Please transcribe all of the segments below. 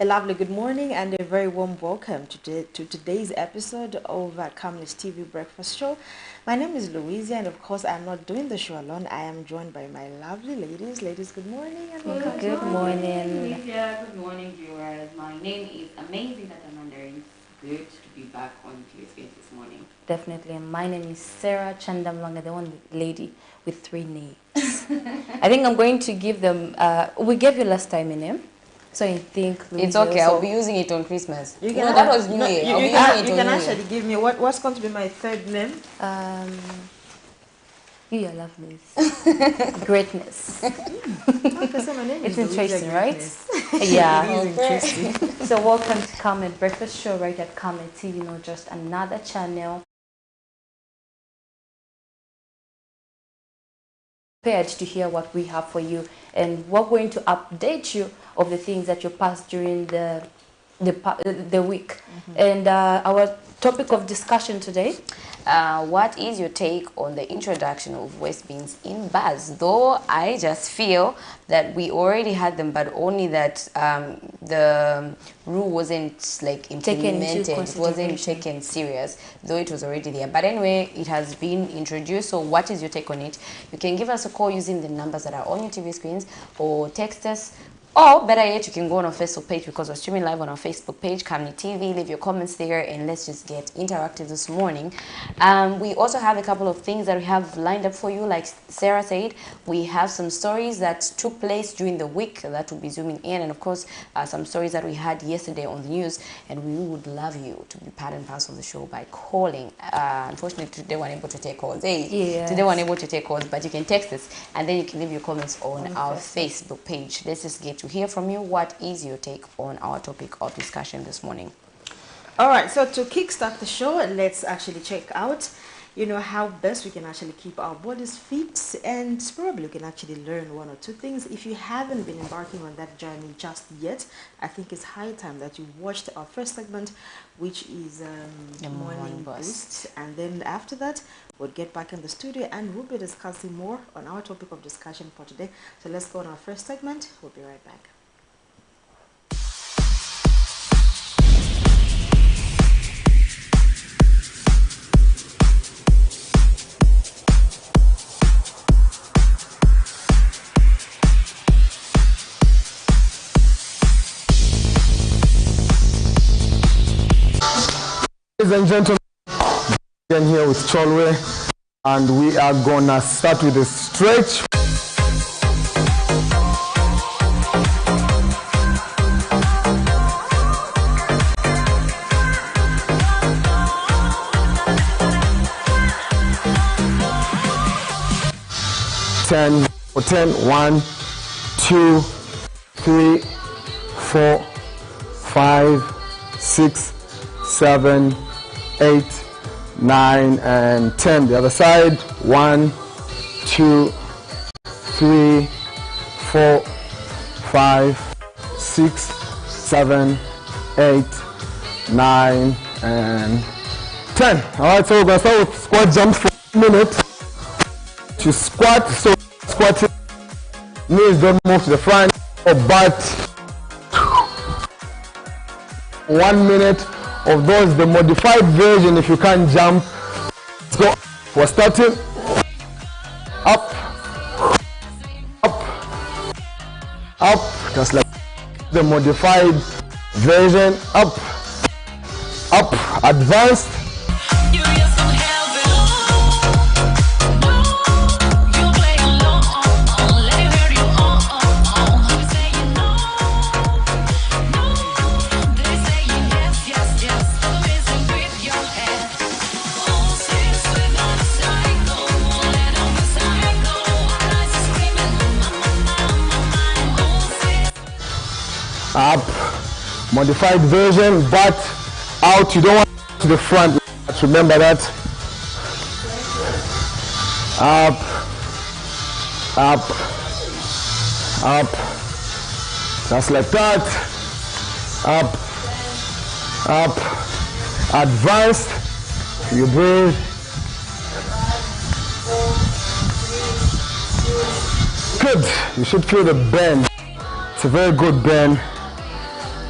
A lovely good morning and a very warm welcome to today's episode of Camnet TV Breakfast Show. My name is Louisa, and of course I'm not doing the show alone. I am joined by my lovely ladies. Ladies, good morning and welcome. Good morning. Louisa, good morning viewers. My name is Amazing Amanda. It's good to be back on TV Space this morning. Definitely. My name is Sarah Chandamlanga, the one lady with 3 names. I think I'm going to give them, we gave you last time a name. So I think it's okay. I'll be using it on Christmas. You can, no, that was New Year. You can actually give me what's going to be my third name. You are lovely. Greatness. Okay, so my name it's is interesting, right? Yeah, it is interesting. So welcome to Camnet Breakfast Show right at Camnet TV, not just another channel. Prepared to hear what we have for you, and we're going to update you of the things that you passed during the week. And our topic of discussion today, what is your take on the introduction of waste bins in bars? Though I just feel that we already had them, but only that the rule wasn't like implemented, it wasn't taken serious, though it was already there. But anyway, it has been introduced. So what is your take on it? You can give us a call using the numbers that are on your TV screens, or text us. Or better yet, you can go on our Facebook page, because we're streaming live on our Facebook page, Camnet TV. Leave your comments there and let's just get interactive this morning. We also have a couple of things that we have lined up for you. Like Sarah said, we have some stories that took place during the week that we'll be zooming in, and of course some stories that we had yesterday on the news, and we would love you to be part and parcel of the show by calling. Unfortunately, today we're unable to take calls. Today we're unable to take calls, but you can text us and then you can leave your comments on our Facebook page. Let's just get to hear from you. What is your take on our topic of discussion this morning? All right, so to kickstart the show, let's actually check out, how best we can actually keep our bodies fit, and probably we can actually learn 1 or 2 things. If you haven't been embarking on that journey just yet, I think it's high time that you watched our first segment, which is the morning boost. And then after that, we'll get back in the studio and we'll be discussing more on our topic of discussion for today. So let's go on our first segment. We'll be right back. Ladies and gentlemen, I'm here with cholera, and we are gonna start with a stretch. Ten for 10. 1, 2, 3, 4, 5, 6, 7, 8, 9, and 10. The other side. 1, 2, 3, 4, 5, 6, 7, 8, 9, and 10. All right, so we're gonna start with squat jumps for 1 minute. To squat, so squatting, knees don't move to the front or butt. 1 minute of those, the modified version. If you can't jump, let's go. We're starting. Up, up, up. Just like the modified version. Up, up, advanced. Up, modified version, but out. You don't want to the front. Remember that. Up, up, up. Just like that. Up, up. Advanced. You breathe. Good. You should feel the bend. It's a very good bend.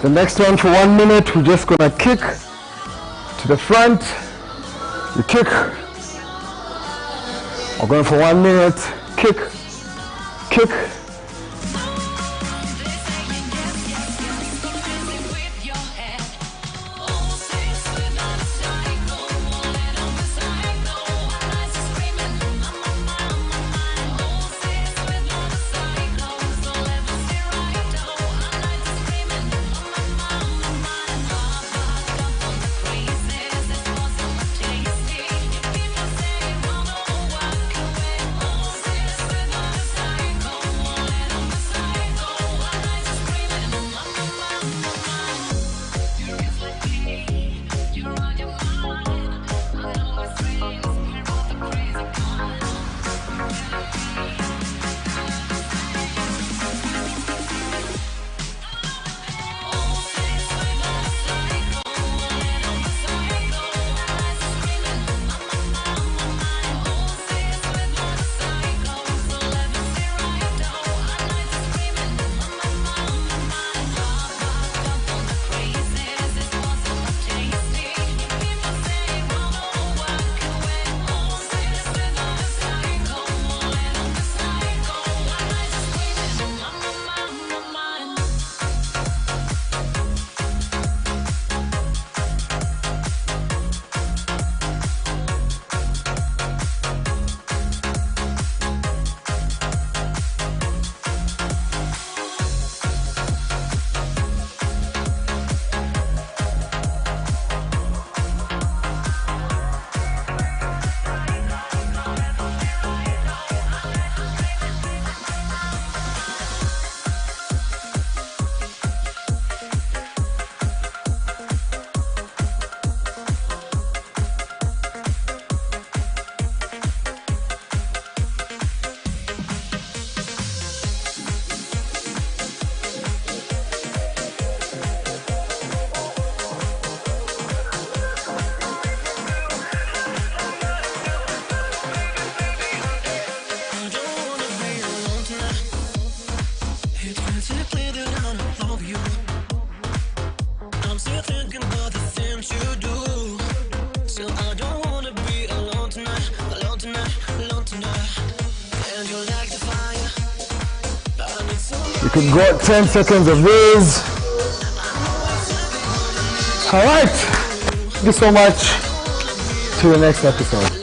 The next one for 1 minute, we're just gonna kick to the front. You kick. We're going for 1 minute. Kick, kick. You could go at 10 seconds of this. All right. Thank you so much. To the next episode.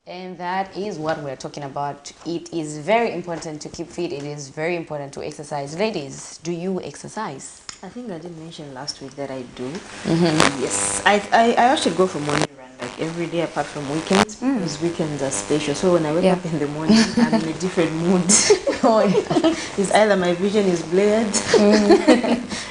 And that is what we're talking about. It is very important to keep fit. It is very important to exercise. Ladies, do you exercise? I think I did mention last week that I do. Yes, I actually go for morning run like every day apart from weekends because weekends are special. So when I wake up in the morning, I'm in a different mood. It's either my vision is blurred.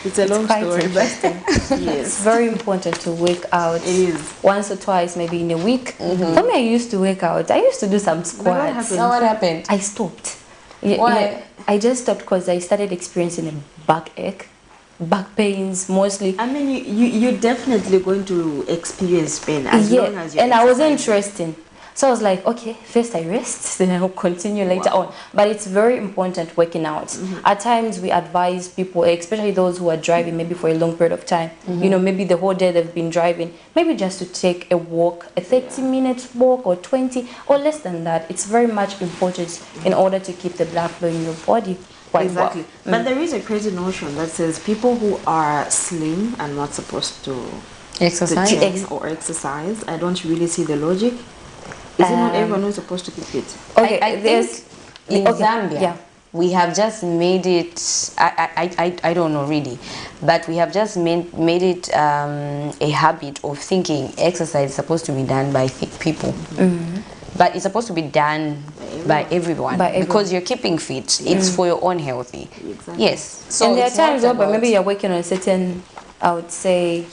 It's a long story, but yes, it's very important to wake out. It is once or twice, maybe in a week. For me, I used to wake out. I used to do some squats. What happened? I stopped. Why? I just stopped because I started experiencing a backache. Back pains mostly. I mean, you're definitely going to experience pain as long as you're and I wasn't interested. So I was like, okay, first I rest, then I'll continue later on. But it's very important working out. At times we advise people, especially those who are driving maybe for a long period of time, you know, maybe the whole day they've been driving, maybe just to take a walk, a 30-minute walk or 20 or less than that. It's very much important in order to keep the blood flow in your body. Exactly. But there is a crazy notion that says people who are slim are not supposed to exercise or exercise. I don't really see the logic. Is it not everyone who's supposed to keep fit? Okay, I think in Zambia, we have just made it, I don't know really, but we have just made it a habit of thinking exercise is supposed to be done by people. But it's supposed to be done by everyone because you're keeping fit. It's for your own healthy. Exactly. Yes. So and there are times but maybe you're working on a certain, I would say,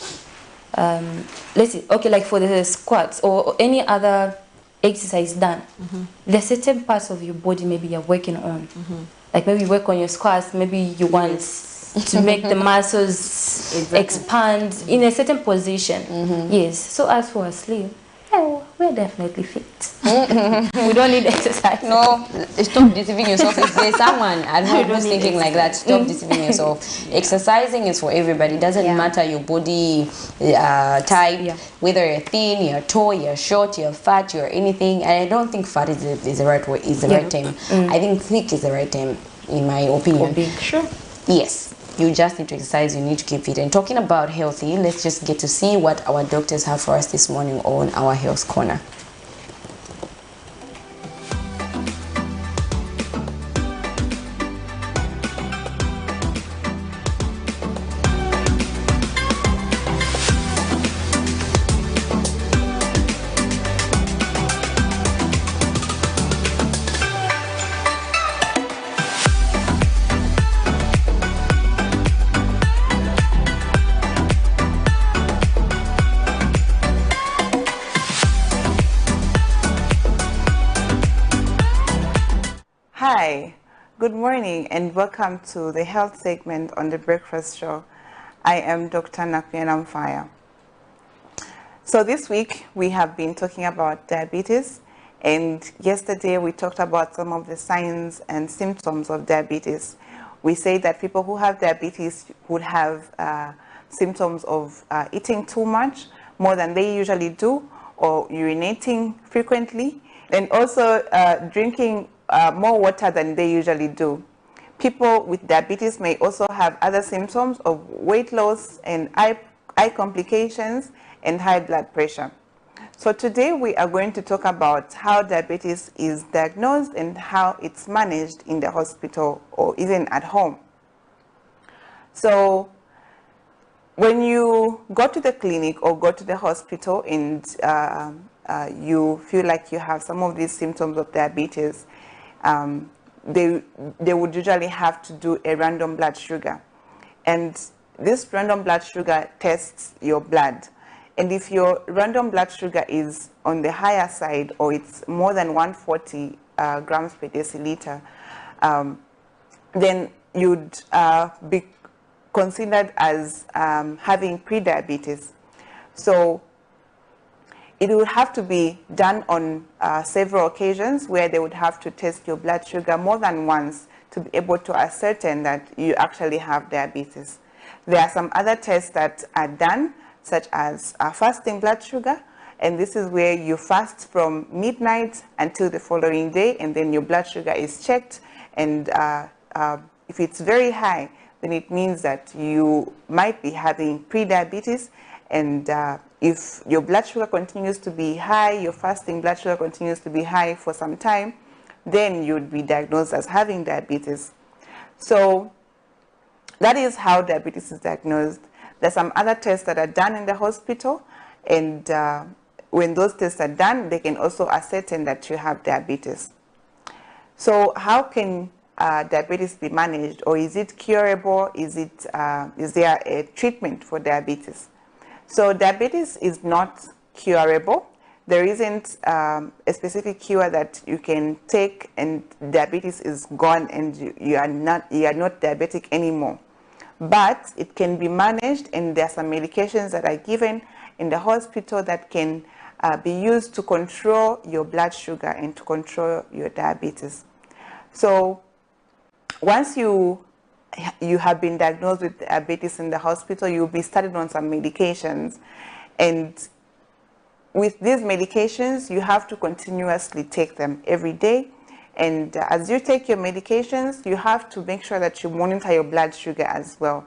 let's see, okay, like for the squats or any other exercise done, there are certain parts of your body maybe you're working on. Like maybe you work on your squats, maybe you want to make the muscles expand in a certain position. Yes. So as for sleep, oh, we're definitely fit. We don't need exercise. No, stop deceiving yourself. If there's someone at home who's thinking like that, stop deceiving yourself. Exercising is for everybody. It doesn't matter your body type, whether you're thin, you're tall, you're short, you're fat, you're anything. And I don't think fat is the right word, is the right term. I think thick is the right term, in my opinion. Big, sure. Yes. You just need to exercise, you need to keep fit. And talking about healthy, let's just get to see what our doctors have for us this morning on our Health Corner. Hi, good morning and welcome to the health segment on the Breakfast Show. I am Dr. Nakuyena Mfaya. So this week we have been talking about diabetes, and yesterday we talked about some of the signs and symptoms of diabetes. We say that people who have diabetes would have symptoms of eating too much, more than they usually do, or urinating frequently, and also drinking more water than they usually do. People with diabetes may also have other symptoms of weight loss and eye complications and high blood pressure. So today we are going to talk about how diabetes is diagnosed and how it's managed in the hospital or even at home. So when you go to the clinic or go to the hospital and you feel like you have some of these symptoms of diabetes, they would usually have to do a random blood sugar. And this random blood sugar tests your blood. And if your random blood sugar is on the higher side, or it's more than 140 grams per deciliter, then you'd be considered as having prediabetes. So it would have to be done on several occasions, where they would have to test your blood sugar more than once to be able to ascertain that you actually have diabetes. There are some other tests that are done, such as fasting blood sugar, and this is where you fast from midnight until the following day, and then your blood sugar is checked, and if it's very high, then it means that you might be having prediabetes. And if your blood sugar continues to be high, your fasting blood sugar continues to be high for some time, then you'd be diagnosed as having diabetes. So that is how diabetes is diagnosed. There's some other tests that are done in the hospital, and when those tests are done, they can also ascertain that you have diabetes. So how can diabetes be managed, or is it curable? Is there a treatment for diabetes? So diabetes is not curable. There isn't a specific cure that you can take and diabetes is gone and you are not diabetic anymore. But it can be managed, and there are some medications that are given in the hospital that can be used to control your blood sugar and to control your diabetes. So once you have been diagnosed with diabetes in the hospital, you'll be started on some medications. And with these medications, you have to continuously take them every day. And as you take your medications, you have to make sure that you monitor your blood sugar as well,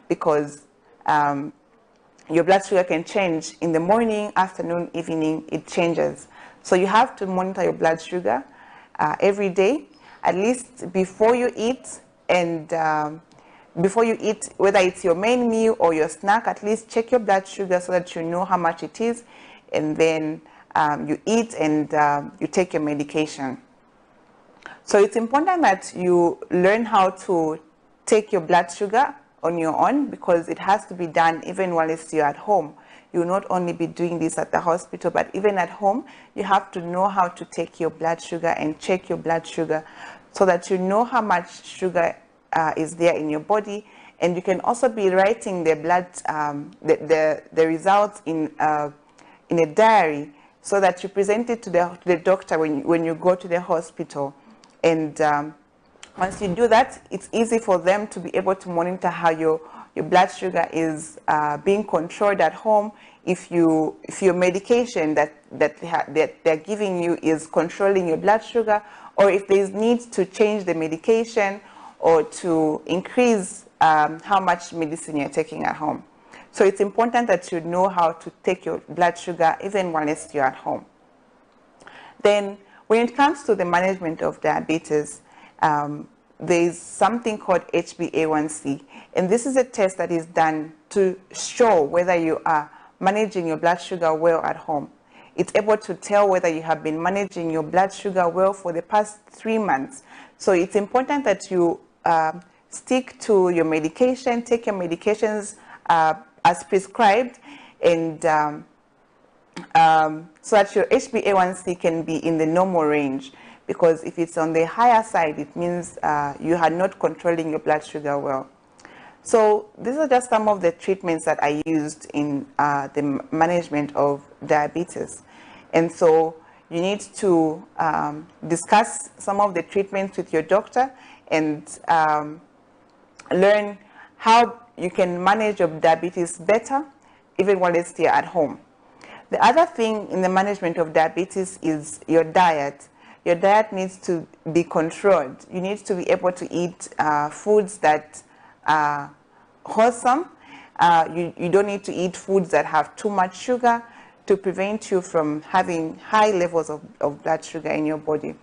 because your blood sugar can change in the morning, afternoon, evening, it changes. So you have to monitor your blood sugar every day, at least before you eat. And before you eat, whether it's your main meal or your snack, at least check your blood sugar so that you know how much it is, and then you eat and you take your medication. So it's important that you learn how to take your blood sugar on your own, because it has to be done even while you're at home. You will not only be doing this at the hospital, but even at home, you have to know how to take your blood sugar and check your blood sugar so that you know how much sugar is there in your body. And you can also be writing the blood, the results in a diary, so that you present it to the doctor when you go to the hospital. And once you do that, it's easy for them to be able to monitor how your blood sugar is being controlled at home. If your medication that they're giving you is controlling your blood sugar, or if there's need to change the medication or to increase how much medicine you're taking at home. So it's important that you know how to take your blood sugar even while you're at home. Then when it comes to the management of diabetes, there's something called HbA1c, and this is a test that is done to show whether you are managing your blood sugar well at home. It's able to tell whether you have been managing your blood sugar well for the past 3 months. So it's important that you stick to your medication, take your medications as prescribed, and so that your HbA1c can be in the normal range. Because if it's on the higher side, it means you are not controlling your blood sugar well. So these are just some of the treatments that I used in the management of diabetes. And so you need to discuss some of the treatments with your doctor and learn how you can manage your diabetes better, even while it's still at home. The other thing in the management of diabetes is your diet. Your diet needs to be controlled. You need to be able to eat foods that are wholesome. You don't need to eat foods that have too much sugar to prevent you from having high levels of blood sugar in your body.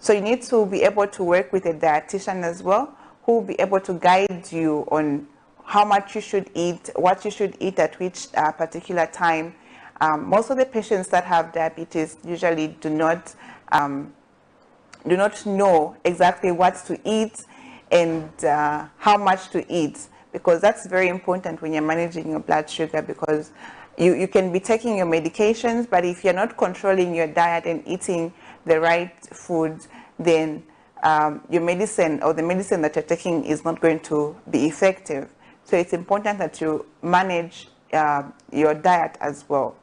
So you need to be able to work with a dietitian as well, who will be able to guide you on how much you should eat, what you should eat at which particular time. Most of the patients that have diabetes usually do not know exactly what to eat and how much to eat, because that's very important when you're managing your blood sugar, because you can be taking your medications, but if you're not controlling your diet and eating the right food, then your medicine or the medicine that you're taking is not going to be effective. So it's important that you manage your diet as well.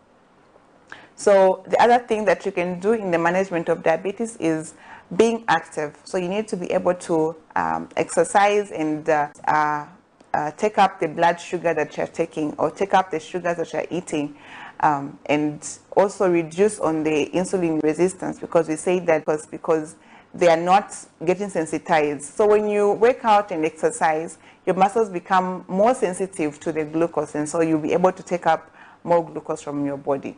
So the other thing that you can do in the management of diabetes is being active. So you need to be able to exercise and take up the blood sugar that you're taking, or take up the sugars that you're eating, and also reduce on the insulin resistance, because we say that because they are not getting sensitized. So when you work out and exercise, your muscles become more sensitive to the glucose, and so you'll be able to take up more glucose from your body.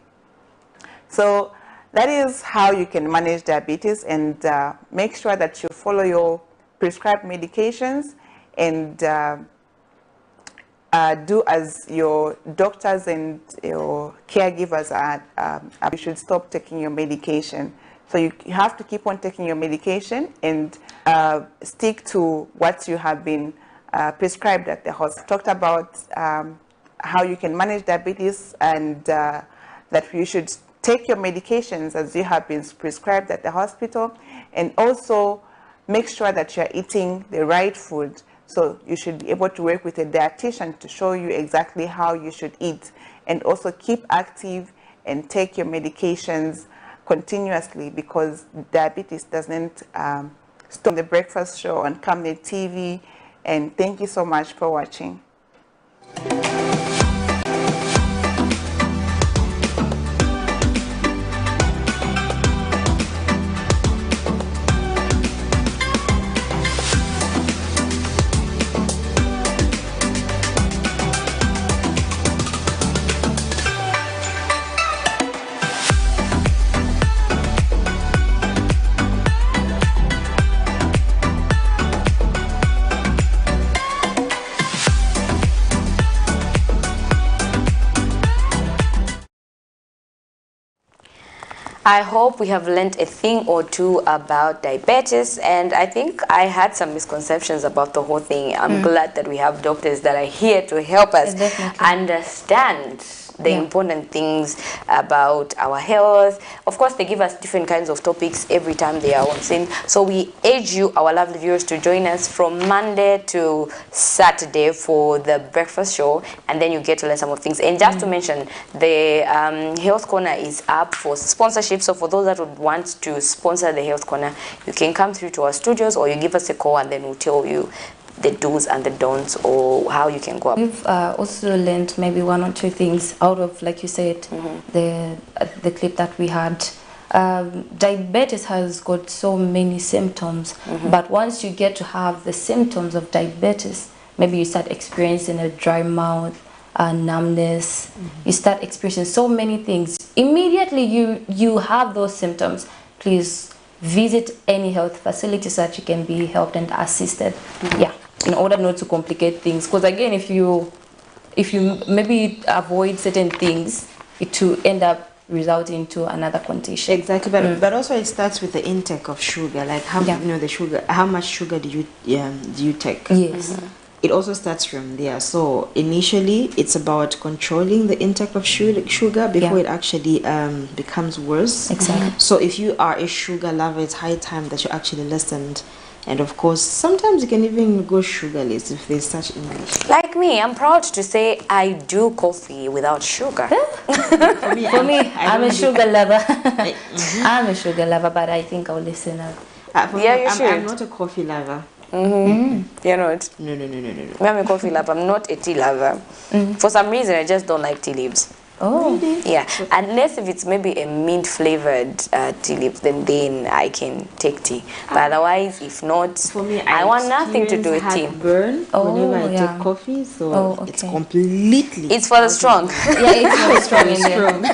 So that is how you can manage diabetes, and make sure that you follow your prescribed medications and do as your doctors and your caregivers are. You should stop taking your medication. So you have to keep on taking your medication and stick to what you have been prescribed at the hospital. Talked about how you can manage diabetes, and that you should take your medications as you have been prescribed at the hospital, and also make sure that you're eating the right food. So you should be able to work with a dietitian to show you exactly how you should eat, and also keep active and take your medications continuously, because diabetes doesn't stop. The Breakfast Show on Camnet TV, and thank you so much for watching. I hope we have learned a thing or two about diabetes, and I think I had some misconceptions about the whole thing. I'm glad that we have doctors that are here to help us understand the important things about our health. Of course, they give us different kinds of topics every time they are on scene. So we urge you, our lovely viewers, to join us from Monday to Saturday for the breakfast show, and then you get to learn some of things. And just to mention, the Health Corner is up for sponsorship. So for those that would want to sponsor the Health Corner, you can come through to our studios, or you give us a call, and then we'll tell you the do's and the don'ts, or how you can go up. We've also learned maybe one or two things out of, like you said, the clip that we had. Diabetes has got so many symptoms, but once you get to have the symptoms of diabetes, maybe you start experiencing a dry mouth, numbness, you start experiencing so many things. Immediately you have those symptoms, please visit any health facility so that you can be helped and assisted. Yeah, in order not to complicate things, because again, if you maybe avoid certain things, it will end up resulting into another condition. Exactly, but also it starts with the intake of sugar, like how the sugar, how much sugar do you take? Yes. It also starts from there. So initially, it's about controlling the intake of sugar before it actually becomes worse. Exactly. So if you are a sugar lover, it's high time that you actually listened. And of course, sometimes you can even go sugarless if there's such English. Like me, I'm proud to say I do coffee without sugar. For me, I'm a sugar lover. I'm a sugar lover, but I think I'll listen up. I'm not a coffee lover. You're not? No. I'm a coffee lover. I'm not a tea lover. For some reason, I just don't like tea leaves. Oh, really? Yeah, unless if it's maybe a mint flavored tea leaves, then I can take tea. But otherwise, if not, for me, I want nothing to do with tea. Burn whenever I take coffee, so it's completely. It's for the strong. Yeah, it's for the strong.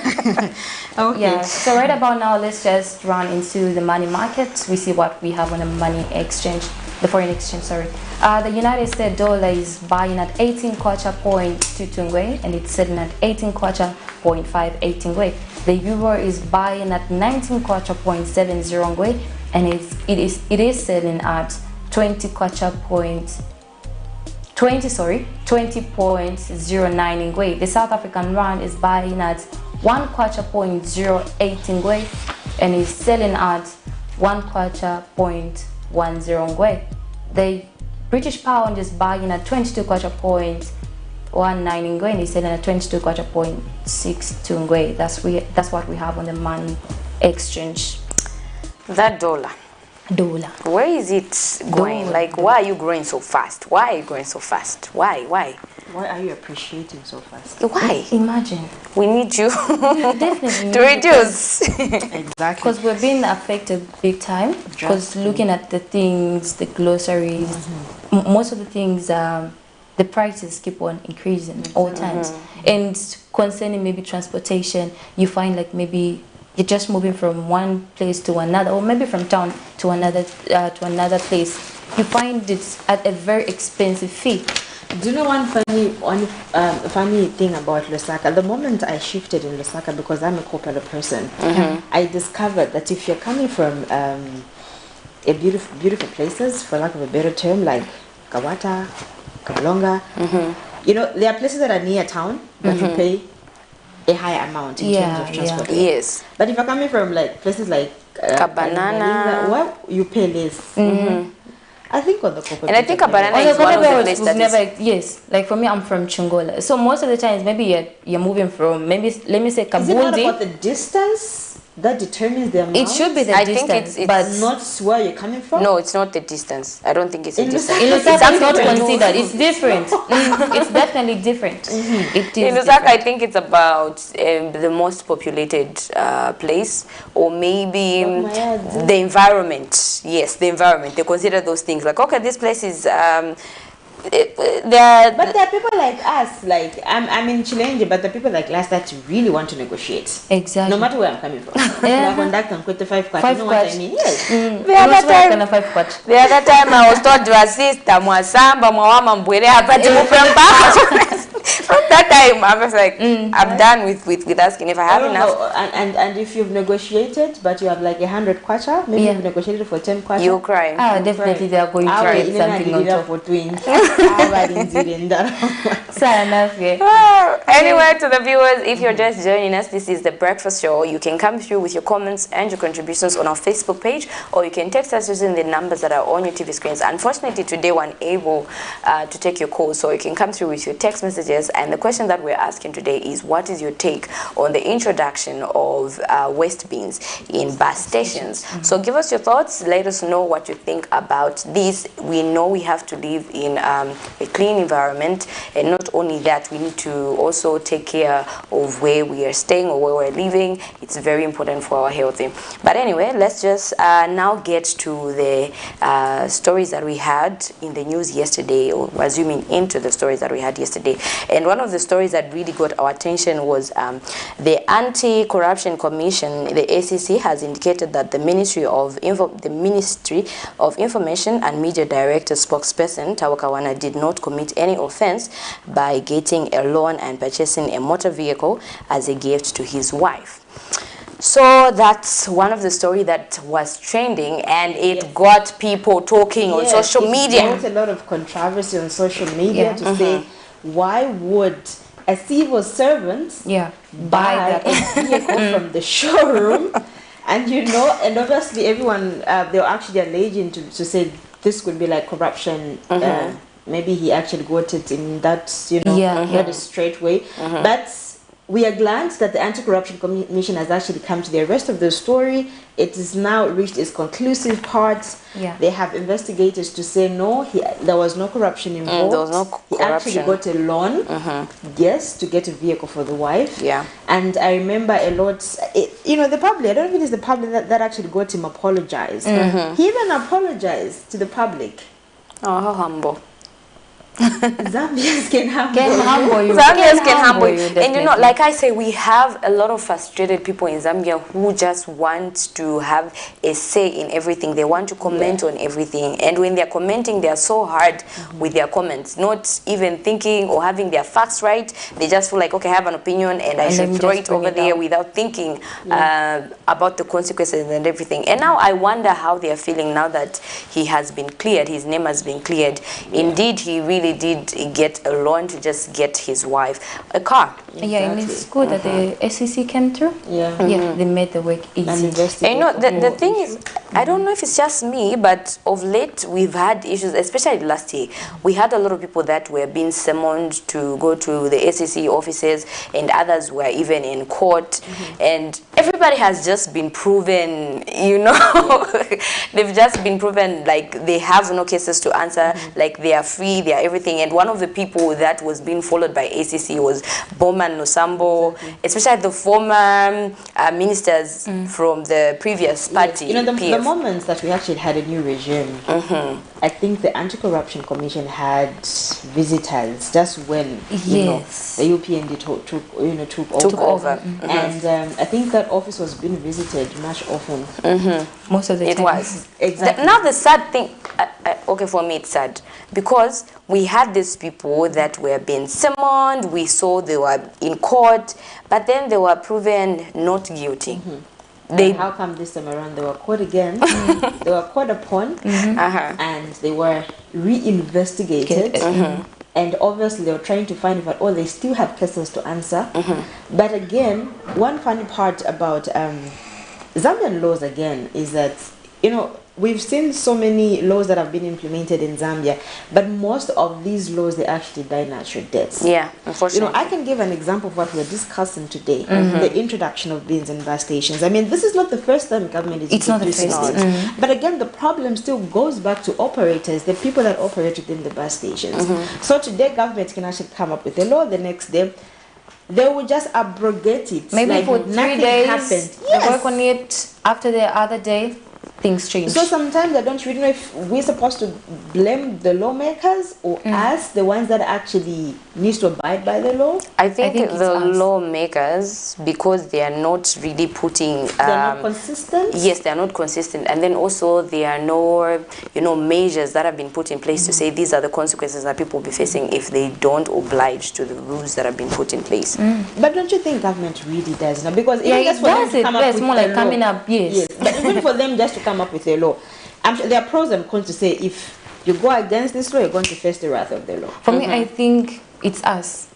Okay. Yeah. So right about now, let's just run into the money markets. We see what we have on the money exchange, the foreign exchange. Sorry. The United States dollar is buying at 18.22 ngwe, and it's selling at 18.58 ngwe. The euro is buying at 19.70 ngwe, and it is selling at 20.09 ngwe. The South African rand is buying at 1.08 ngwe, and is selling at 1.10 ngwe. The British pound is buying at 22.19 ngwe, and is selling at 22.62 ngwe. That's what we have on the money exchange. That dollar. Where is it going? Like, why are you growing so fast? Why are you growing so fast? Why? Why are you appreciating so fast? Why? Imagine. We need you Definitely to reduce. Exactly. Because we're being affected big time. Because looking at the things, the glossaries, most of the things, the prices keep on increasing all times. And concerning maybe transportation, you find like maybe you're just moving from one place to another, or maybe from town to another place. You find it's at a very expensive fee. Do you know one funny thing about Lusaka? The moment I shifted in Lusaka, because I'm a corporate person, I discovered that if you're coming from a beautiful places, for lack of a better term, like Kawata, Kabalonga, you know, there are places that are near town, but you pay a higher amount in terms of transport. Yes. But if you're coming from like places like Kabanana, what you pay less. I think on the corporate. And I think Kabanana is one of the places that yes, like for me, I'm from Chungola, so most of the times maybe you're moving from maybe let me say Kabundi. Is it not about the distance that determines the amount? It should be the distance, think it's but not where you're coming from. No, it's not the distance. I don't think it's a distance. In Lusaka, it's not considered. It's different. It's definitely different. It is. In Lusaka, I think it's about the most populated place, or maybe the environment. Yes, the environment. They consider those things like, okay, this place is. But there are people like us, like I'm in Chile, but the people like us that really want to negotiate. Exactly. No matter where I'm coming from. Yeah. You know what I mean? Yes. The other time I was told to assist Mwasamba Mwawama Mbwere Apati Mupemba. From that time, I'm just like, I'm done with asking if I have enough. And if you've negotiated, but you have like 100 kwacha, maybe you've negotiated for 10 kwacha. You'll cry. Ah, definitely they are going to get something on top. For twins. Anyway, to the viewers, if you're just joining us, this is The Breakfast Show. You can come through with your comments and your contributions on our Facebook page, or you can text us using the numbers that are on your TV screens. Unfortunately, today we're unable to take your calls, so you can come through with your text messages. And the question that we're asking today is, what is your take on the introduction of waste bins in bus stations? So give us your thoughts. Let us know what you think about this. We know we have to live in a clean environment, and not only that, we need to also take care of where we are staying or where we're living. It's very important for our health. But anyway, let's just now get to the stories that we had in the news yesterday, or we're zooming into the stories that we had yesterday. And one of the stories that really got our attention was the Anti-Corruption Commission, the ACC, has indicated that the Ministry of Information and Media Director spokesperson Tawakawana did not commit any offense by getting a loan and purchasing a motor vehicle as a gift to his wife. So that's one of the stories that was trending, and it got people talking on social media. There was a lot of controversy on social media to say, why would a civil servant buy a vehicle from the showroom? And you know, and obviously everyone, they were actually alleging to say this could be like corruption. Maybe he actually got it in that, you know, not a straight way. But we are glad that the Anti-Corruption Commission has actually come to the rest of the story. It is now reached its conclusive part. They have investigators to say no, there was no corruption involved. There was no corruption. He actually got a loan, yes, to get a vehicle for the wife. And I remember a lot, you know, the public, I don't know if it is the public that actually got him apologized. He even apologized to the public. Oh, how humble. Zambians can humble you. Zambians can humble you. And you know, like I say, we have a lot of frustrated people in Zambia who just want to have a say in everything. They want to comment on everything. And when they're commenting, they're so hard with their comments, not even thinking or having their facts right. They just feel like, okay, I have an opinion and I should throw it over there without thinking about the consequences and everything. And now I wonder how they are feeling now that he has been cleared, his name has been cleared. Indeed, he really did get a loan to just get his wife a car. And it's good that the SEC came through. They made the work easy. And you know, the thing is, I don't know if it's just me, but of late we've had issues, especially last year. We had a lot of people that were being summoned to go to the SEC offices, and others were even in court. And everybody has just been proven, you know, they've just been proven like they have no cases to answer, like they are free, they are everything. And one of the people that was being followed by ACC was Bowman Nosambo, especially the former ministers from the previous party. You know, the moments that we actually had a new regime, I think the Anti-Corruption Commission had visitors just when you know, the UPND took over. And I think that office was being visited much often. Most of the time. It was. Exactly. Now the sad thing, okay, for me it's sad, because we had these people that were being summoned, we saw they were in court, but then they were proven not guilty. How come this time around they were caught again? They were caught upon, and they were reinvestigated. And obviously they were trying to find out, they still have cases to answer. But again, one funny part about Zambian laws again is that, you know, we've seen so many laws that have been implemented in Zambia, but most of these laws, they actually die natural deaths. Unfortunately. You know, I can give an example of what we're discussing today, the introduction of bins in bus stations. I mean, this is not the first time government is introducing this. But again, the problem still goes back to operators, the people that operate within the bus stations. So today, government can actually come up with a law, the next day, they will just abrogate it. Maybe like for 3 days, they work on it, after the other day, things change. So sometimes I don't really know if we're supposed to blame the lawmakers or us, the ones that actually needs to abide by the law. I think it's the us. lawmakers, because they are not really putting... They're not consistent. Yes, they are not consistent. And then also there are no, measures that have been put in place to say these are the consequences that people will be facing if they don't oblige to the rules that have been put in place. But don't you think government really does now? Because Yeah, even just it for them does to it, come but up it's with more a like law- coming up, yes. But even for them just to come up with a law, I'm sure there are pros and cons to say if you go against this law, you're going to face the wrath of the law. For me, I think it's us.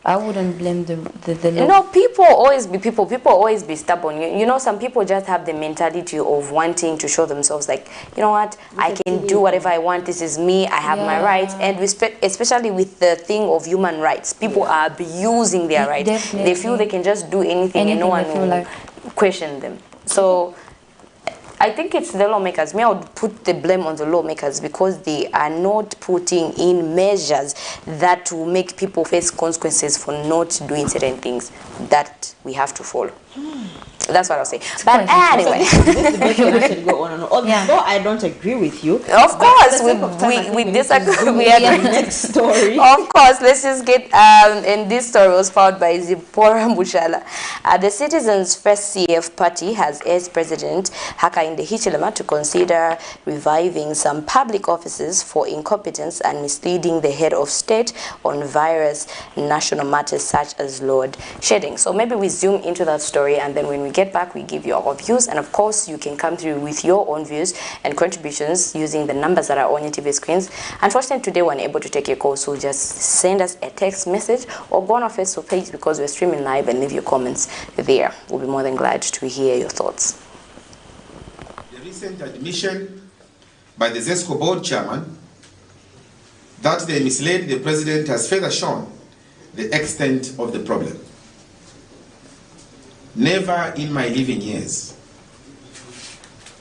I wouldn't blame the law. No, people always be people. People always be stubborn. You know, some people just have the mentality of wanting to show themselves like, you know what, I can do whatever I want. This is me. I have my rights. And especially with the thing of human rights, people are abusing their rights. Definitely. They feel they can just do anything and no one will question them. So I think it's the lawmakers. I would put the blame on the lawmakers because they are not putting in measures that will make people face consequences for not doing certain things that we have to follow. That's what I'll say. But anyway, This debate can actually go on and on. Although I don't agree with you. of course, we disagree. We are the next story. Of course, let's just get, and this story was found by Zipporah Mushala. The Citizens First CF Party has asked President Hakainde Hichilema to consider reviving some public offices for incompetence and misleading the head of state on various national matters such as load shedding. So maybe we zoom into that story, and then when we get back, we give you our views, and of course you can come through with your own views and contributions using the numbers that are on your TV screens. Unfortunately, today we're unable to take your calls, so just send us a text message or go on our Facebook page because we're streaming live, and leave your comments there. We'll be more than glad to hear your thoughts. The recent admission by the ZESCO board chairman that they misled the president has further shown the extent of the problem. Never in my living years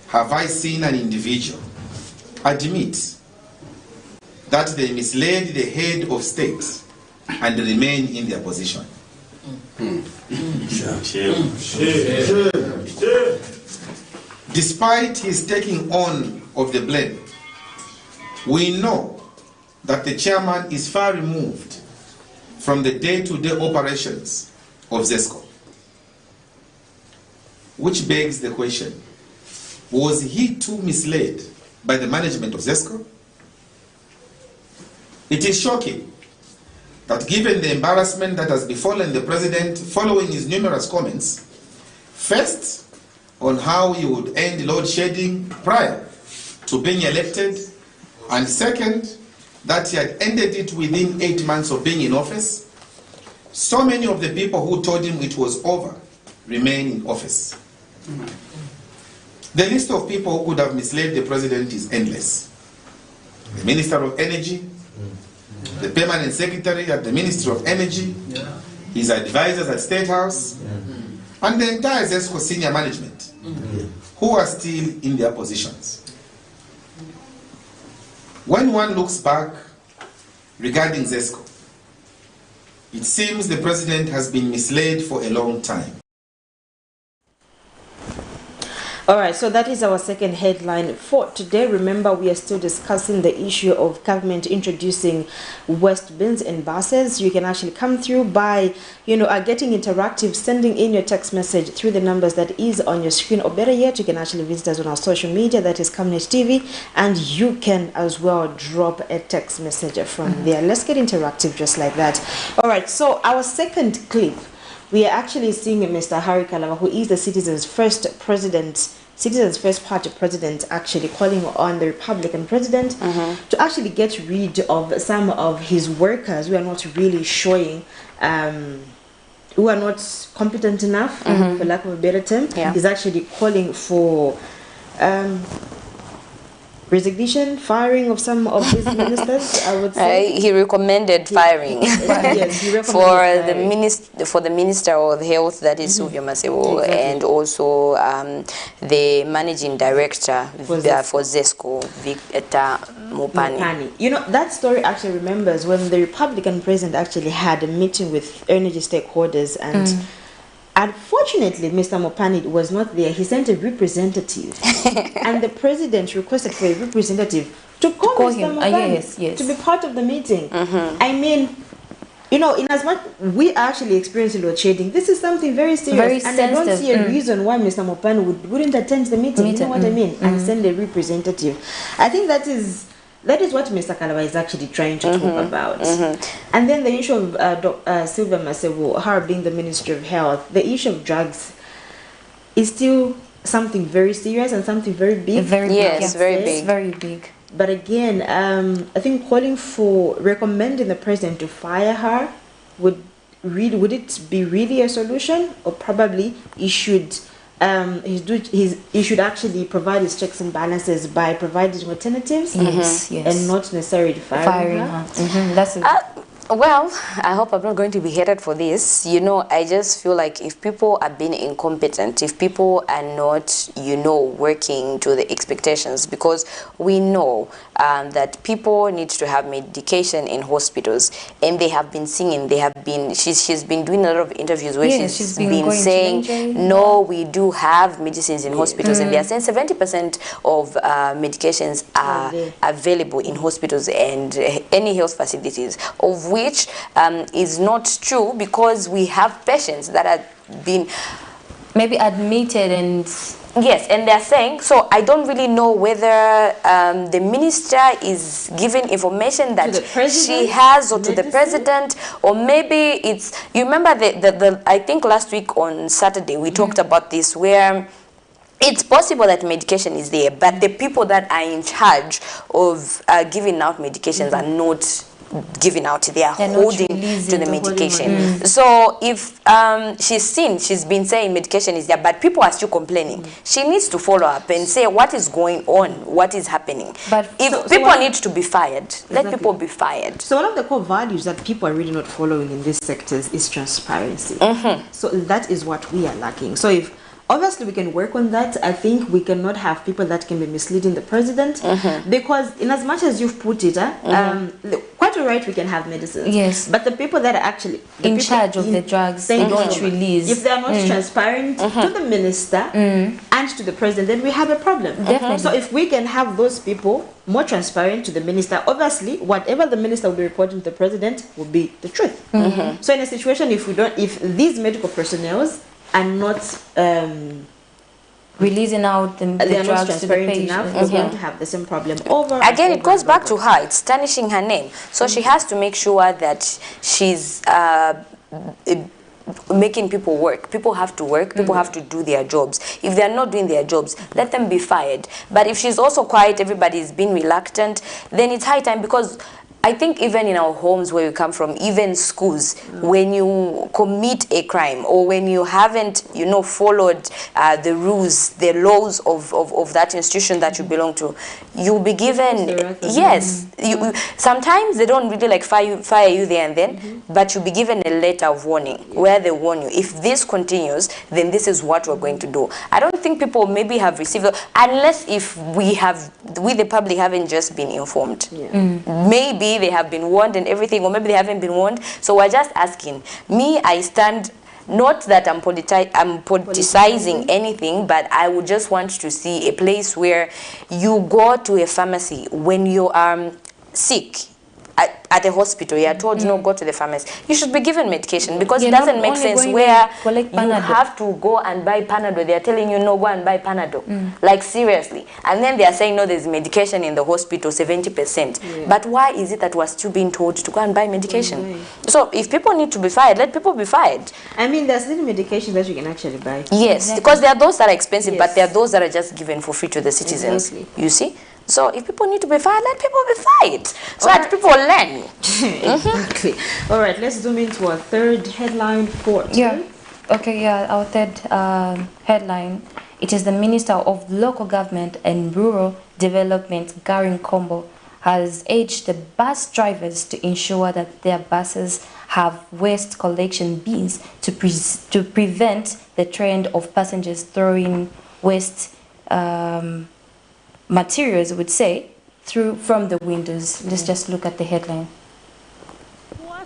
have I seen an individual admit that they misled the head of state and remain in their position. Despite his taking on of the blame, we know that the chairman is far removed from the day-to-day operations of ZESCO. Which begs the question, was he too misled by the management of ZESCO? It is shocking that given the embarrassment that has befallen the president following his numerous comments, first on how he would end load shedding prior to being elected, and second, that he had ended it within 8 months of being in office, so many of the people who told him it was over remain in office. The list of people who could have misled the president is endless. The Minister of Energy, the Permanent Secretary at the Ministry of Energy, his advisors at State House, and the entire ZESCO senior management, who are still in their positions. When one looks back regarding ZESCO, it seems the president has been misled for a long time. All right, so that is our second headline for today. Remember, we are still discussing the issue of government introducing waste bins in buses. You can actually come through by, getting interactive, sending in your text message through the numbers that is on your screen, or better yet, you can actually visit us on our social media, that is Camnet TV, and you can as well drop a text message from there. Let's get interactive just like that. All right, so our second clip, we are actually seeing Mr. Harry Calabar, who is the Citizens First Party president, actually calling on the Republican president to actually get rid of some of his workers who are not really showing, who are not competent enough, for lack of a better term. He's actually calling for resignation, firing of some of his ministers, I would say. He recommended firing. Yes, he recommended for the Minister of Health, that is Suvio Masebo, and also the Managing Director for ZESCO, Victor Mopani. That story actually remembers when the Republican president actually had a meeting with energy stakeholders, and Unfortunately, Mr. Mopani was not there. He sent a representative, and the president requested for a representative to call Mr. him. Mopani to be part of the meeting. I mean, you know, in as much we actually experiencing load shedding, this is something very serious, and I don't see a reason why Mr. Mopani wouldn't attend the meeting. You know what I mean? And send a representative. I think that is what Mr. Calabar is actually trying to talk about. And then the issue of Sylvia Masewo, her being the Ministry of Health, the issue of drugs is still something very serious and something very big. Very big. But again, I think calling for recommending the president to fire her would it be really a solution, or probably he should he should actually provide his checks and balances by providing alternatives, and not necessarily firing her. That's it. Well, I hope I'm not going to be hated for this. You know, I just feel like if people are being incompetent, if people are not, you know, working to the expectations, because we know that people need to have medication in hospitals, and they have been singing, she's been doing a lot of interviews where she's been saying, no, we do have medicines in hospitals, and they are saying 70% of medications are available in hospitals and any health facilities, of which is not true, because we have patients that have been maybe admitted and yes, and they're saying, so I don't really know whether the minister is giving information that she has, or to the president, or maybe it's, you remember I think last week on Saturday we talked about this, where it's possible that medication is there, but the people that are in charge of giving out medications are not giving out, they are holding to the medication. So if she's been saying medication is there, but people are still complaining, she needs to follow up and say what is going on, what is happening. But if people need to be fired, let people be fired. So one of the core values that people are really not following in these sectors is transparency. So that is what we are lacking. So if obviously we can work on that, I think we cannot have people that can be misleading the president, because in as much as you've put it, quite all right, we can have medicines. Yes. But the people that are actually in charge of the drugs, they don't release. If they are not transparent to the minister and to the president, then we have a problem. Definitely. So if we can have those people more transparent to the minister, obviously whatever the minister will be reporting to the president will be the truth. So in a situation, if these medical personnel are not releasing out the drugs to the patient, we're going to have the same problem over again. It goes back to her. It's tarnishing her name. So she has to make sure that she's making people work. People have to work. People have to do their jobs. If they're not doing their jobs, let them be fired. But if she's also quiet, everybody's been reluctant, then it's high time, because I think even in our homes where we come from, even schools, when you commit a crime, or when you haven't, you know, followed the rules, the laws of that institution that you belong to, you'll be given, yes, sometimes they don't really like fire you there and then, but you'll be given a letter of warning where they warn you, if this continues, then this is what we're going to do. I don't think people maybe have received, unless if we the public haven't just been informed. Maybe they have been warned and everything, or maybe they haven't been warned. So we're just asking. Me, I stand, not that I'm politicizing anything, but I would just want to see a place where you go to a pharmacy when you are sick. At a hospital, you are told, no, go to the pharmacy. You should be given medication, because it doesn't make sense where you have to go and buy Panadol. They are telling you, no, go and buy Panadol. Like, seriously. And then they are saying, no, there's medication in the hospital, 70%. But why is it that we're still being told to go and buy medication? So if people need to be fired, let people be fired. I mean, there's little medication that you can actually buy. Yes, because there are those that are expensive, but there are those that are just given for free to the citizens. You see? So if people need to be fired, let people be fired, so that people learn. Exactly. All right, let's zoom into our third headline for today. Our third headline. It is the Minister of Local Government and Rural Development, Gary Nkombo, has urged the bus drivers to ensure that their buses have waste collection bins to prevent the trend of passengers throwing waste materials, would say, from the windows. Let's just look at the headline.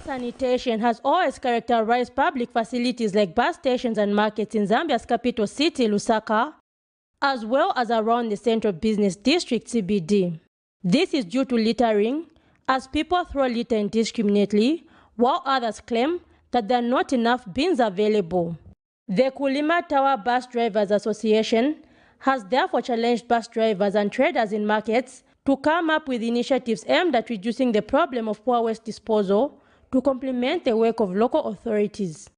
Sanitation has always characterized public facilities like bus stations and markets in Zambia's capital city, Lusaka, as well as around the central business district, CBD. This is due to littering, as people throw litter indiscriminately, while others claim that there are not enough bins available. The Kulima Tower Bus Drivers Association has therefore challenged bus drivers and traders in markets to come up with initiatives aimed at reducing the problem of poor waste disposal to complement the work of local authorities.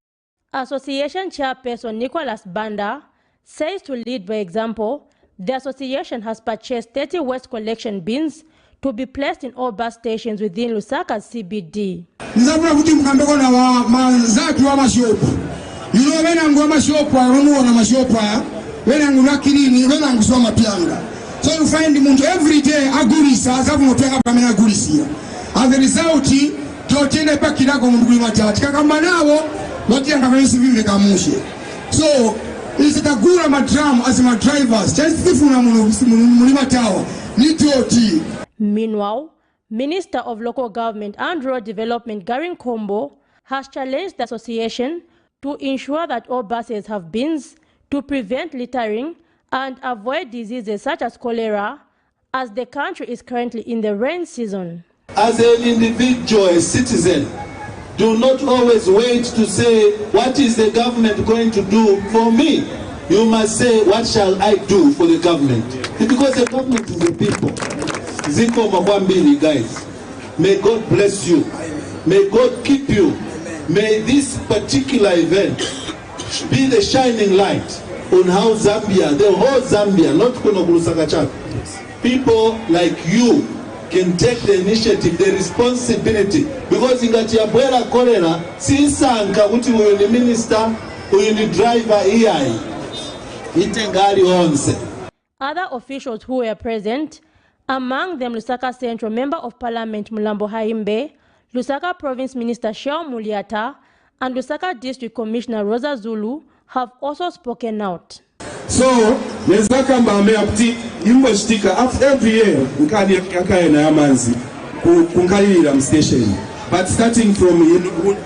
Association chairperson Nicholas Banda says to lead by example, the association has purchased 30 waste collection bins to be placed in all bus stations within Lusaka's CBD. So you find the muntu every day agulisa azabu muteka pamene agulisia. As a result, totende pakira kwa mundu kulimatachi. Kakamba nawo, wati yangafanisi vive kamushe. So, isikagura madram as my drivers. Chansitifuna mulimatawa. Nitoti. Meanwhile, Minister of Local Government and Rural Development Garin Kombo has challenged the association to ensure that all buses have bins to prevent littering and avoid diseases such as cholera, as the country is currently in the rain season. As an individual, a citizen, do not always wait to say, what is the government going to do for me? You must say, what shall I do for the government? Because the government is the people. Ziko Makwambili, guys. May God bless you. May God keep you. May this particular event be the shining light on how Zambia, the whole Zambia, not Lusaka, people like you can take the initiative, the responsibility. Because in Gatiabwera cholera, sinsanka uti uyo ni minister, uyo ni driver EI. Itengari onse. Other officials who were present, among them Lusaka Central Member of Parliament Mulambo Haimbe, Lusaka Province Minister Sheo Muliata, and Lusaka District Commissioner Rosa Zulu, have also spoken out. So, nezaka mbame apti imbo stika after every year nkadi yakaya na yamanzi kunkalira station. But starting from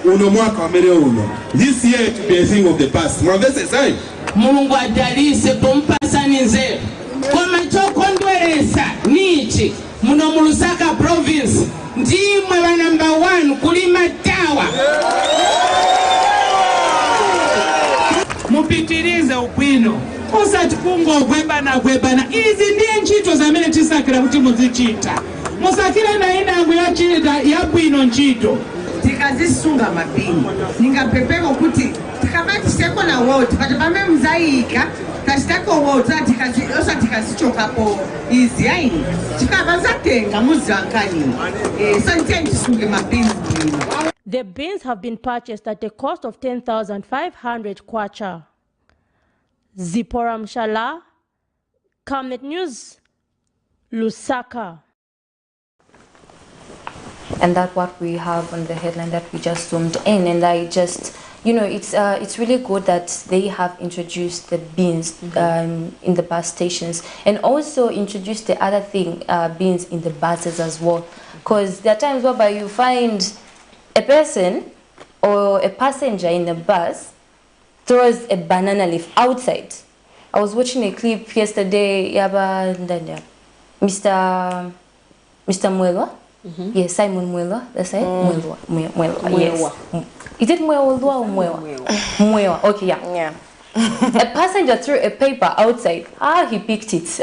uno mwaka wa mbele uno, this year to be a thing of the past. Mwavese sai. Mungu adalise pompasani nze. Kwa chokondweresa nichi muno mu Lusaka province ndimwe wa number 1 kulima tawa. Mupitirize ubwino. Musati kungo gwebana. Izi ndiye nchito zamene tisakira kuti muzichita. Musakira na ina yangu yachita ya bwino nchito. Tikazisunga mapini. Ningapepeko kuti tikabati seko na wote. Pati pame mzaika. Tashitako wote. Tikazichokapo izi yaini. Tikabaza tenga muzankani. Saniteni tisunge mapini. The bins have been purchased at a cost of 10,500 kwacha. Zipora Mshala, Camnet News, Lusaka. And that's what we have on the headline that we just zoomed in. And I just, it's really good that they have introduced the bins in the bus stations, and also introduced the other thing, bins in the buses as well. Because there are times whereby you find a person or a passenger in the bus throws a banana leaf outside. I was watching a clip yesterday, Mr. Mwelwa. Yes, Simon Mwelwa. That's it. Mwelwa. Yes. Is it Mwelwa or Mwelwa? Mwelwa. Okay, yeah. A passenger threw a paper outside. He picked it.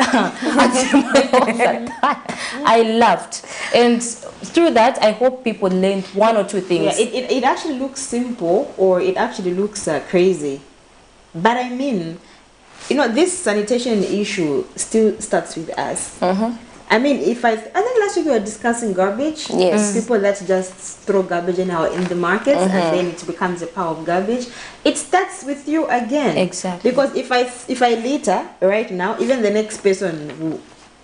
I laughed. And through that, I hope people learned one or two things. Yeah, it actually looks simple, or it actually looks crazy. But I mean, this sanitation issue still starts with us. I mean, I think last week we were discussing garbage. Yes. People that just throw garbage anyhow in the markets, and then it becomes a pile of garbage. It starts with you again. Exactly. Because if I litter right now, even the next person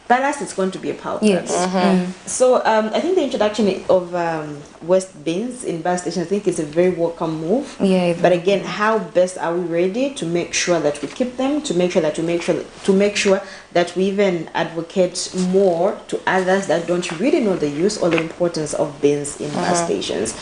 ballast, it's going to be a power Yes. cut. So I think the introduction of waste bins in bus stations, I think is a very welcome move. Yeah. But again, how best are we ready to make sure that we keep them, to make sure that we even advocate more to others that don't really know the use or the importance of bins in bus stations.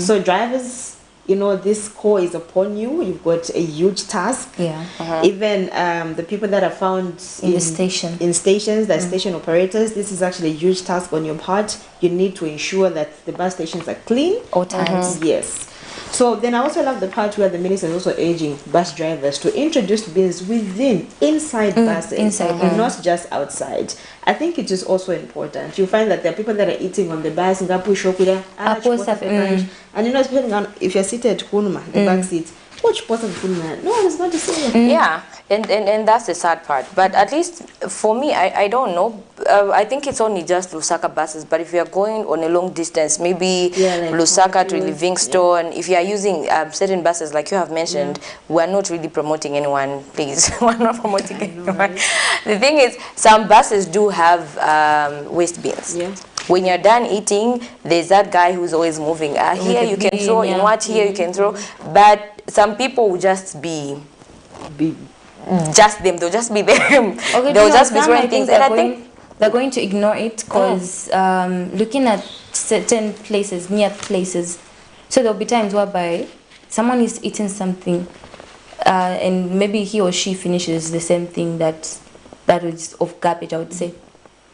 So drivers, you know, this call is upon you. You've got a huge task. Yeah. Even the people that are found in the station, in stations, the station operators, this is actually a huge task on your part. You need to ensure that the bus stations are clean all times. Yes. So then I also love the part where the minister is also urging bus drivers to introduce bins inside buses, not just outside. I think it is also important. You find that there are people that are eating on the bus, and you know, depending on if you're seated kunuma, the back seat, which part of kunuma? No, it's not the same. Yeah, and that's the sad part. But at least for me, I don't know. I think it's only just Lusaka buses. But if you are going on a long distance, maybe like Lusaka to Livingstone, if you are using certain buses like you have mentioned, we're not really promoting anyone, please. We're not promoting anyone. The thing is, some buses do have waste bins. Yeah. When you're done eating, there's that guy who's always moving. Here you can throw, in what here you can throw. But some people will just be just them. They'll just be them. Okay, they'll just be throwing things. And I think they're going to ignore it because looking at certain places, near places, so there'll be times whereby someone is eating something and maybe he or she finishes the same thing that is of garbage, I would say.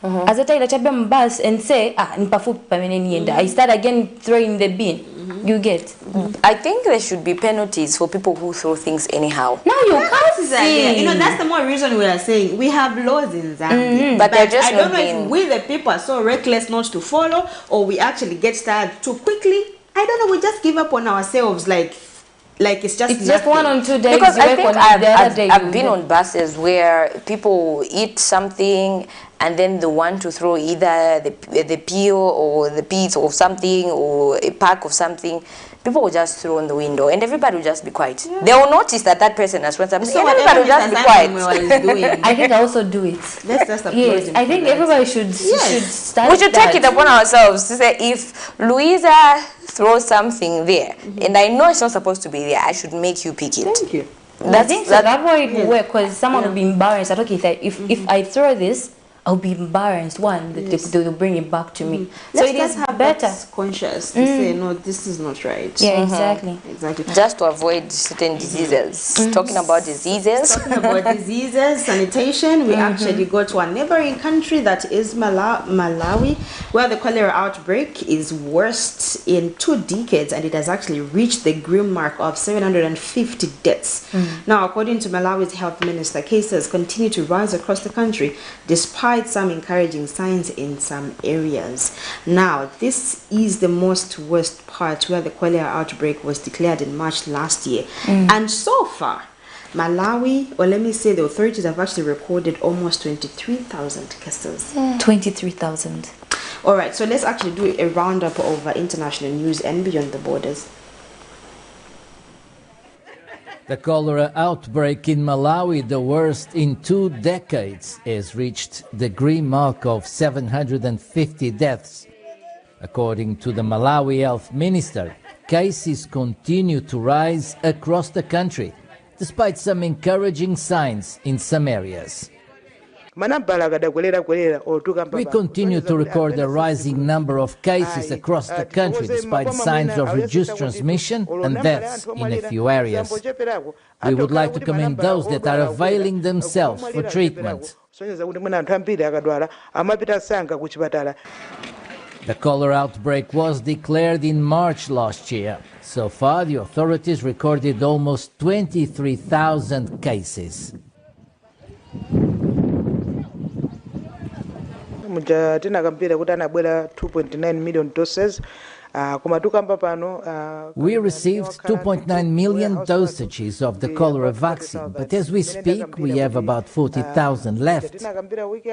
As a child, bus and say, I start again throwing the bin. You get. I think there should be penalties for people who throw things anyhow. No, you can't say. You know, that's the more reason we are saying we have laws in Zambia. But they're just I don't know if we the people are so reckless not to follow, or we actually get started too quickly. I don't know. We just give up on ourselves, like it's just 1 or 2 days. Because I think I've been on buses where people eat something and then they want to throw either the peel or the piece or something or a pack of something. People will just throw on the window and everybody will just be quiet. Yeah. They will notice that person has thrown something and everybody will just be quiet. I think I also do it. Let's just yes, I think everybody should start. We should take it upon ourselves to say, if Louisa throws something there and I know it's not supposed to be there, I should make you pick it. Thank you. I think that way it will work, because someone will be embarrassed. Okay, if I throw this, I'll be embarrassed. They'll bring it back to me. So it is better conscious to say, no, this is not right. Yeah, exactly. Just to avoid certain diseases. Talking about diseases. Sanitation. We actually go to a neighboring country that is Malawi, where the cholera outbreak is worst in 2 decades, and it has actually reached the grim mark of 750 deaths. Now, according to Malawi's health minister, cases continue to rise across the country, despite some encouraging signs in some areas. Now, this is the worst part, where the cholera outbreak was declared in March last year. And so far, Malawi, or let me say the authorities have actually recorded almost 23,000 cases. 23,000. All right, so let's actually do a roundup of international news and beyond the borders. The cholera outbreak in Malawi, the worst in 2 decades, has reached the grim mark of 750 deaths. According to the Malawi Health Minister, cases continue to rise across the country, despite some encouraging signs in some areas. We continue to record a rising number of cases across the country, despite signs of reduced transmission and deaths in a few areas. We would like to commend those that are availing themselves for treatment. The cholera outbreak was declared in March last year. So far, the authorities recorded almost 23,000 cases. tinakampira kuti anabwera 2.9 million doses We received 2.9 million dosages of the cholera vaccine, but as we speak, we have about 40,000 left.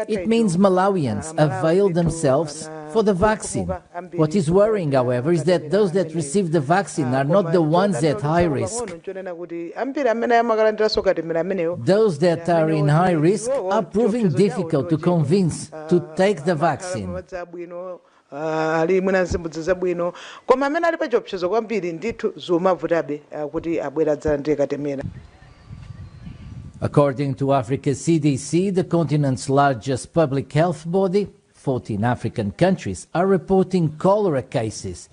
It means Malawians avail themselves for the vaccine. What is worrying, however, is that those that receive the vaccine are not the ones at high risk. Those that are in high risk are proving difficult to convince to take the vaccine. According to Africa's CDC, the continent's largest public health body, 14 African countries are reporting cholera cases,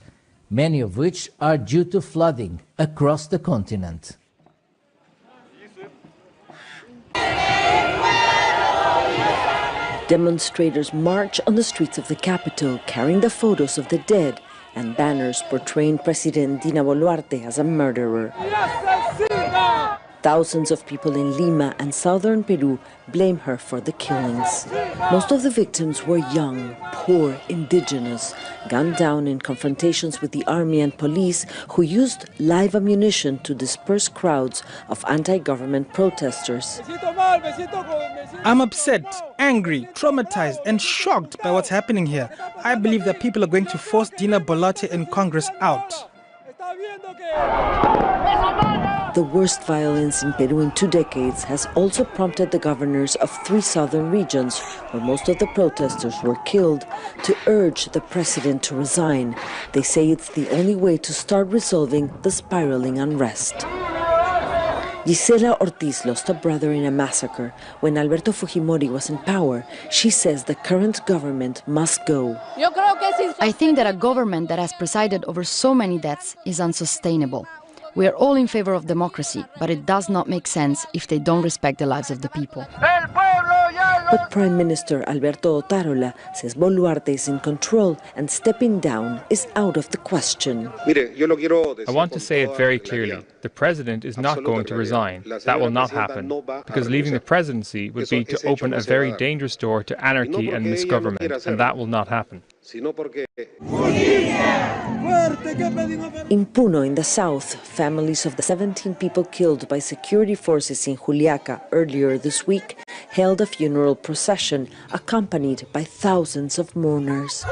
many of which are due to flooding across the continent. Demonstrators march on the streets of the capital, carrying the photos of the dead and banners portraying President Dina Boluarte as a murderer. Thousands of people in Lima and southern Peru blame her for the killings. Most of the victims were young, poor, indigenous, gunned down in confrontations with the army and police, who used live ammunition to disperse crowds of anti-government protesters. I'm upset, angry, traumatized and shocked by what's happening here. I believe that people are going to force Dina Boluarte and Congress out. The worst violence in Peru in 2 decades has also prompted the governors of 3 southern regions, where most of the protesters were killed, to urge the president to resign. They say it's the only way to start resolving the spiraling unrest. Gisela Ortiz lost a brother in a massacre. When Alberto Fujimori was in power, she says the current government must go. I think that a government that has presided over so many deaths is unsustainable. We are all in favor of democracy, but it does not make sense if they don't respect the lives of the people. But Prime Minister Alberto Otárola says Boluarte is in control and stepping down is out of the question. I want to say it very clearly. The president is not going to resign. That will not happen, because leaving the presidency would be to open a very dangerous door to anarchy and misgovernment, and that will not happen. In Puno, in the south, families of the 17 people killed by security forces in Juliaca earlier this week held a funeral procession accompanied by thousands of mourners.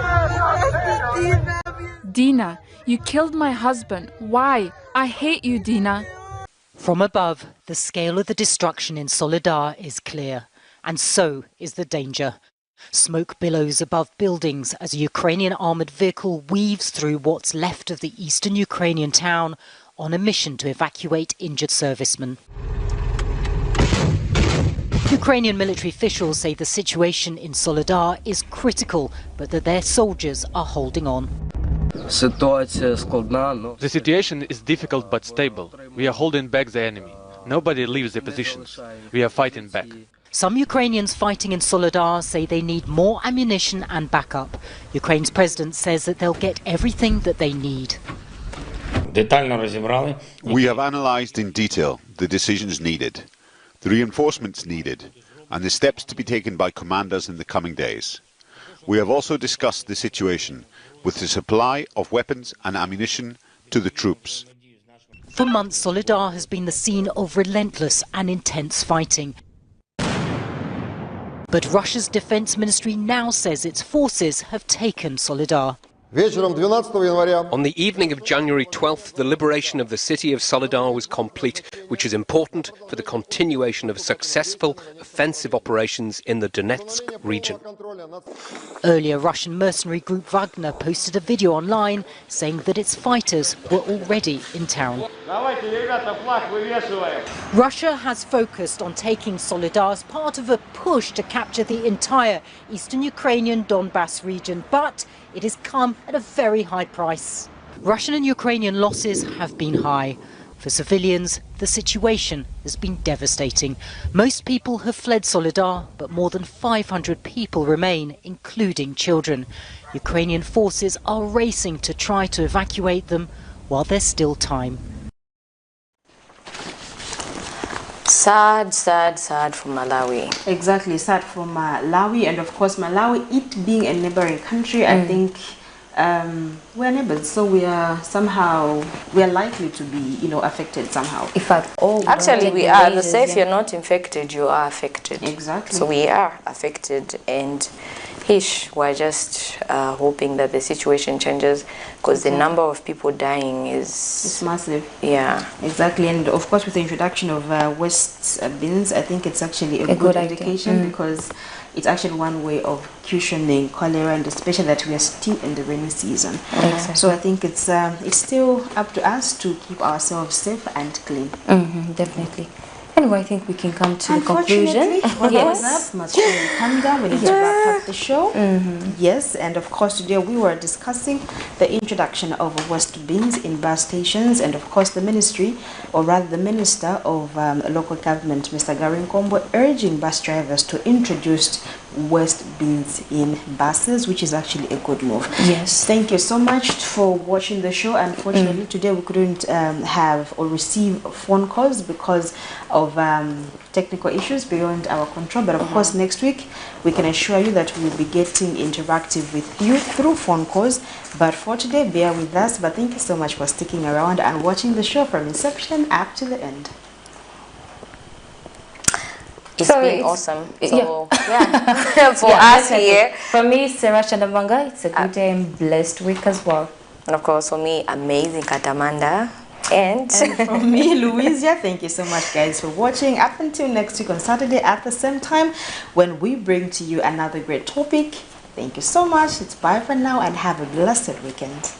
Dina, you killed my husband. Why? I hate you, Dina. From above, the scale of the destruction in Soledar is clear, and so is the danger. Smoke billows above buildings as a Ukrainian armoured vehicle weaves through what's left of the eastern Ukrainian town on a mission to evacuate injured servicemen. Ukrainian military officials say the situation in Soledar is critical, but that their soldiers are holding on. The situation is difficult but stable. We are holding back the enemy. Nobody leaves their positions. We are fighting back. Some Ukrainians fighting in Soledar say they need more ammunition and backup. Ukraine's president says that they'll get everything that they need. We have analysed in detail the decisions needed, the reinforcements needed, and the steps to be taken by commanders in the coming days. We have also discussed the situation with the supply of weapons and ammunition to the troops. For months, Soledar has been the scene of relentless and intense fighting. But Russia's defense ministry now says its forces have taken Soledar. On the evening of January 12th, the liberation of the city of Soledar was complete, which is important for the continuation of successful offensive operations in the Donetsk region. Earlier, Russian mercenary group Wagner posted a video online saying that its fighters were already in town. Russia has focused on taking Soledar as part of a push to capture the entire eastern Ukrainian Donbass region, but it has come at a very high price. Russian and Ukrainian losses have been high. For civilians, the situation has been devastating. Most people have fled Soledar, but more than 500 people remain, including children. Ukrainian forces are racing to try to evacuate them while there's still time. Sad, sad, sad for Malawi. Exactly, sad for Malawi. And of course, Malawi, it being a neighboring country, I think we're neighbors, so we are likely to be, affected somehow. In fact, actually we are. The say if you're not infected, you are affected. Exactly. So we are affected, and we're just hoping that the situation changes, because the number of people dying is massive. Yeah, exactly. And of course, with the introduction of waste bins, I think it's actually a good indication, because it's actually one way of cushioning cholera, and especially that we are still in the rainy season. Exactly. So I think it's still up to us to keep ourselves safe and clean. Definitely. Anyway, I think we can come to the conclusion. Yes. Must come down. We need to wrap up the show. Yes, and of course today we were discussing the introduction of waste bins in bus stations, and of course the ministry, or rather the Minister of Local Government, Mr. Garin Kombo, urging bus drivers to introduce waste bins in buses, which is actually a good move. Yes. Thank you so much for watching the show. Unfortunately, today we couldn't have or receive phone calls because of technical issues beyond our control. But of course, next week we can assure you that we will be getting interactive with you through phone calls. But for today, bear with us. But thank you so much for sticking around and watching the show from inception up to the end. It's been awesome. So, yeah. For us here. For me, Sarah Chandamanga, it's a good day and blessed week as well. And of course, for me, amazing Katamanda. And for me, Louisia, thank you so much, guys, for watching. Up until next week on Saturday at the same time, when we bring to you another great topic. Thank you so much. It's bye for now, and have a blessed weekend.